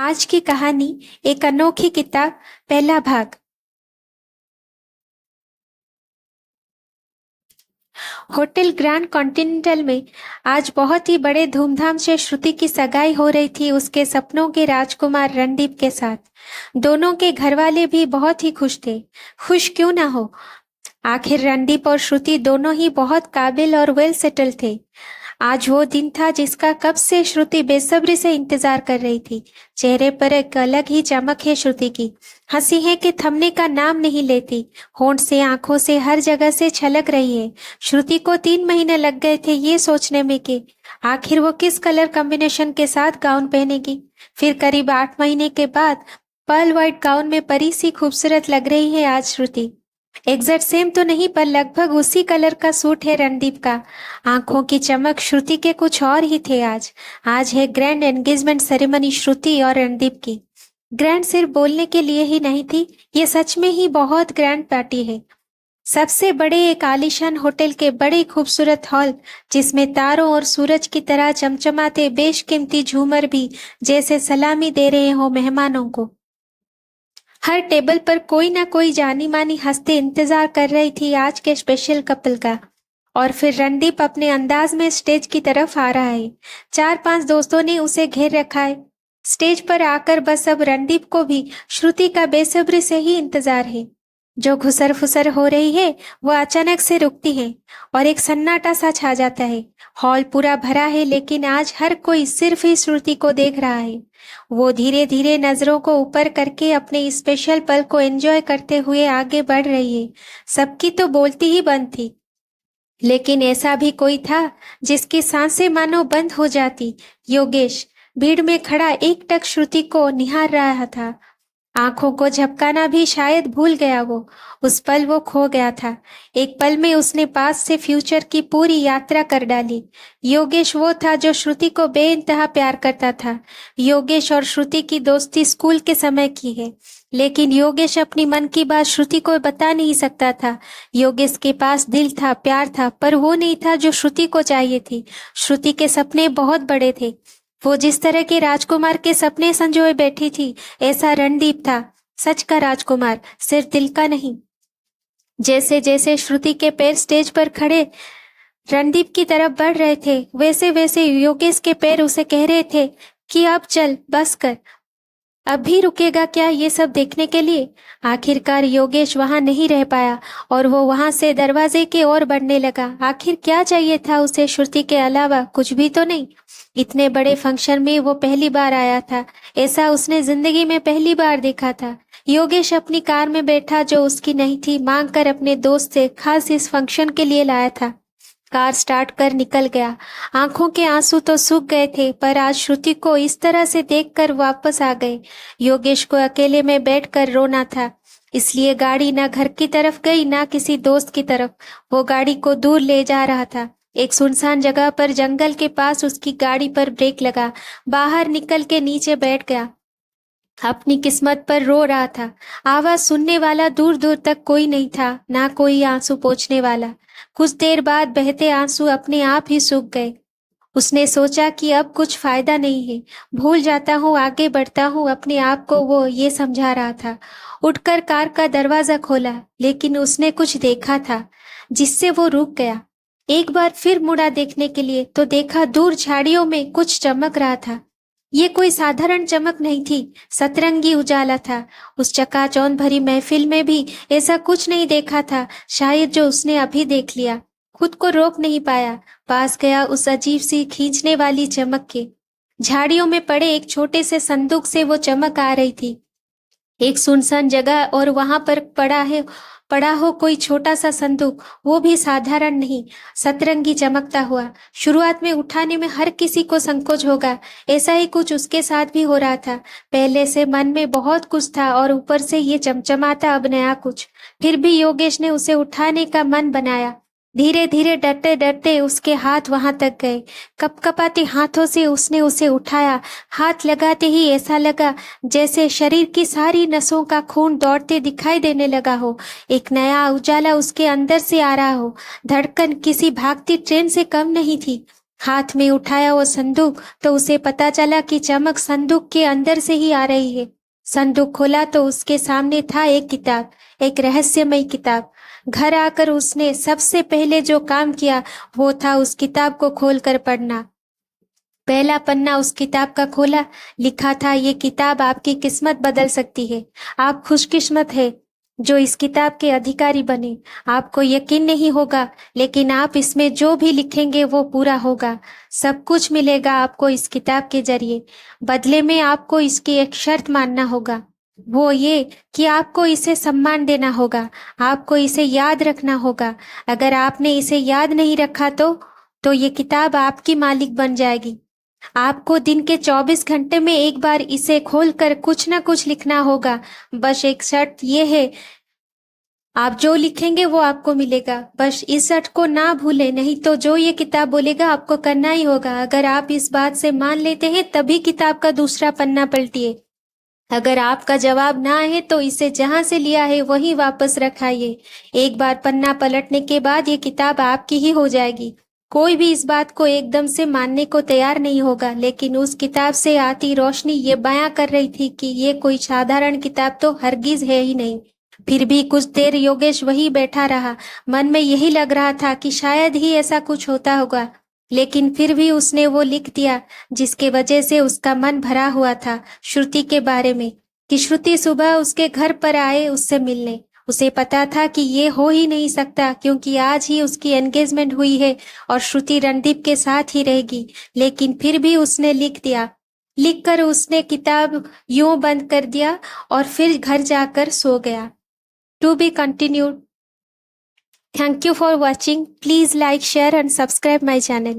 आज की कहानी एक अनोखी किताब पहला भाग। होटल ग्रैंड कॉन्टिनेंटल में आज बहुत ही बड़े धूमधाम से श्रुति की सगाई हो रही थी उसके सपनों के राजकुमार रणदीप के साथ। दोनों के घरवाले भी बहुत ही खुश थे। खुश क्यों ना हो, आखिर रणदीप और श्रुति दोनों ही बहुत काबिल और वेल सेटल थे। आज वो दिन था जिसका कब से श्रुति बेसब्री से इंतजार कर रही थी। चेहरे पर एक अलग ही चमक है श्रुति की। हंसी है कि थमने का नाम नहीं लेती। होंठ से आंखों से हर जगह से छलक रही है। श्रुति को 3 महीने लग गए थे ये सोचने में कि आखिर वो किस कलर कॉम्बिनेशन के साथ गाउन पहनेगी। फिर करीब 8 महीने के बाद पर्ल व्हाइट गाउन में परी सी खूबसूरत लग रही है आज श्रुति। एग्जैक्ट सेम तो नहीं पर लगभग उसी कलर का सूट है रणदीप का। आंखों की चमक श्रुति के कुछ और ही थे। आज है ग्रैंड एंगेजमेंट सेरेमनी श्रुति और रणदीप की। ग्रैंड सिर्फ बोलने के लिए ही नहीं थी, ये सच में ही बहुत ग्रैंड पार्टी है। सबसे बड़े एक आलीशान होटल के बड़े खूबसूरत हॉल जिसमें तारों और सूरज की तरह चमचमाते बेशकीमती झूमर भी जैसे सलामी दे रहे हो मेहमानों को। हर टेबल पर कोई ना कोई जानी मानी हस्ती इंतजार कर रही थी आज के स्पेशल कपल का। और फिर रणदीप अपने अंदाज में स्टेज की तरफ आ रहा है। 4-5 दोस्तों ने उसे घेर रखा है स्टेज पर आकर। बस अब रणदीप को भी श्रुति का बेसब्री से ही इंतजार है। जो घुसर फुसर हो रही है वो अचानक से रुकती है और एक सन्नाटा सा छा जाता है। हॉल पूरा भरा है लेकिन आज हर कोई सिर्फ ही श्रुति को देख रहा है। वो धीरे धीरे नजरों को ऊपर करके अपने स्पेशल पल को एंजॉय करते हुए आगे बढ़ रही है। सबकी तो बोलती ही बंद थी, लेकिन ऐसा भी कोई था जिसकी सांसें मानो बंद हो जाती। योगेश भीड़ में खड़ा एकटक श्रुति को निहार रहा था। आंखों को झपकाना भी शायद भूल गया वो। उस पल वो खो गया था। एक पल में उसने पास से फ्यूचर की पूरी यात्रा कर डाली। योगेश वो था जो श्रुति को बेइंतहा प्यार करता था। योगेश और श्रुति की दोस्ती स्कूल के समय की है, लेकिन योगेश अपनी मन की बात श्रुति को बता नहीं सकता था। योगेश के पास दिल था, प्यार था, पर वो नहीं था जो श्रुति को चाहिए थी। श्रुति के सपने बहुत बड़े थे। वो जिस तरह के राजकुमार के सपने संजोए बैठी थी, ऐसा रणदीप था। सच का राजकुमार, सिर्फ दिल का नहीं। जैसे जैसे श्रुति के पैर स्टेज पर खड़े रणदीप की तरफ बढ़ रहे थे, वैसे वैसे योगेश के पैर उसे कह रहे थे कि अब चल, बस कर। अब भी रुकेगा क्या ये सब देखने के लिए? आखिरकार योगेश वहां नहीं रह पाया और वो वहां से दरवाजे की ओर बढ़ने लगा। आखिर क्या चाहिए था उसे श्रुति के अलावा? कुछ भी तो नहीं। इतने बड़े फंक्शन में वो पहली बार आया था, ऐसा उसने जिंदगी में पहली बार देखा था। योगेश अपनी कार में बैठा जो उसकी नहीं थी, मांग कर अपने दोस्त से खास इस फंक्शन के लिए लाया था। कार स्टार्ट कर निकल गया। आंखों के आंसू तो सूख गए थे, पर आज श्रुति को इस तरह से देखकर वापस आ गए। योगेश को अकेले में बैठकर रोना था, इसलिए गाड़ी ना घर की तरफ गई ना किसी दोस्त की तरफ। वो गाड़ी को दूर ले जा रहा था। एक सुनसान जगह पर जंगल के पास उसकी गाड़ी पर ब्रेक लगा। बाहर निकल के नीचे बैठ गया। अपनी किस्मत पर रो रहा था। आवाज सुनने वाला दूर दूर तक कोई नहीं था, ना कोई आंसू पोंछने वाला। कुछ देर बाद बहते आंसू अपने आप ही सूख गए। उसने सोचा कि अब कुछ फायदा नहीं है, भूल जाता हूँ, आगे बढ़ता हूँ। अपने आप को वो ये समझा रहा था। उठकर कार का दरवाजा खोला, लेकिन उसने कुछ देखा था जिससे वो रुक गया। एक बार फिर मुड़ा देखने के लिए तो देखा दूर झाड़ियों में कुछ चमक रहा था। ये कोई साधारण चमक नहीं थी, सतरंगी उजाला था। उस चकाचौंध भरी महफिल में भी ऐसा कुछ नहीं देखा था, शायद जो उसने अभी देख लिया। खुद को रोक नहीं पाया, पास गया उस अजीब सी खींचने वाली चमक के। झाड़ियों में पड़े एक छोटे से संदूक से वो चमक आ रही थी। एक सुनसान जगह और वहां पर पड़ा हो कोई छोटा सा संदूक, वो भी साधारण नहीं, सतरंगी चमकता हुआ। शुरुआत में उठाने में हर किसी को संकोच होगा, ऐसा ही कुछ उसके साथ भी हो रहा था। पहले से मन में बहुत कुछ था और ऊपर से ये चमचमाता अब नया कुछ। फिर भी योगेश ने उसे उठाने का मन बनाया। धीरे धीरे डरते डरते उसके हाथ वहां तक गए। कपकपाते हाथों से उसने उसे उठाया। हाथ लगाते ही ऐसा लगा जैसे शरीर की सारी नसों का खून दौड़ते दिखाई देने लगा हो। एक नया उजाला उसके अंदर से आ रहा हो। धड़कन किसी भागती ट्रेन से कम नहीं थी। हाथ में उठाया वो संदूक तो उसे पता चला कि चमक संदूक के अंदर से ही आ रही है। संदूक खोला तो उसके सामने था एक किताब, एक रहस्यमय किताब। घर आकर उसने सबसे पहले जो काम किया वो था उस किताब को खोलकर पढ़ना। पहला पन्ना उस किताब का खोला, लिखा था ये किताब आपकी किस्मत बदल सकती है। आप खुशकिस्मत है जो इस किताब के अधिकारी बने। आपको यकीन नहीं होगा लेकिन आप इसमें जो भी लिखेंगे वो पूरा होगा। सब कुछ मिलेगा आपको इस किताब के जरिए। बदले में आपको इसकी एक शर्त मानना होगा, वो ये कि आपको इसे सम्मान देना होगा, आपको इसे याद रखना होगा। अगर आपने इसे याद नहीं रखा तो ये किताब आपकी मालिक बन जाएगी। आपको दिन के 24 घंटे में एक बार इसे खोलकर कुछ ना कुछ लिखना होगा। बस एक शर्त ये है, आप जो लिखेंगे वो आपको मिलेगा। बस इस शर्त को ना भूलें, नहीं तो जो ये किताब बोलेगा आपको करना ही होगा। अगर आप इस बात से मान लेते हैं तभी किताब का दूसरा पन्ना पलटिए। अगर आपका जवाब ना है तो इसे जहां से लिया है वहीं वापस रखाइए। एक बार पन्ना पलटने के बाद ये किताब आपकी ही हो जाएगी। कोई भी इस बात को एकदम से मानने को तैयार नहीं होगा, लेकिन उस किताब से आती रोशनी ये बयां कर रही थी कि ये कोई साधारण किताब तो हरगिज है ही नहीं। फिर भी कुछ देर योगेश वही बैठा रहा। मन में यही लग रहा था कि शायद ही ऐसा कुछ होता होगा, लेकिन फिर भी उसने वो लिख दिया जिसके वजह से उसका मन भरा हुआ था, श्रुति के बारे में। कि श्रुति सुबह उसके घर पर आए उससे मिलने। उसे पता था कि ये हो ही नहीं सकता क्योंकि आज ही उसकी एंगेजमेंट हुई है और श्रुति रणदीप के साथ ही रहेगी, लेकिन फिर भी उसने लिख दिया। लिखकर उसने किताब यूं बंद कर दिया और फिर घर जाकर सो गया। To be continued. Thank you for watching. Please like, share and subscribe my channel.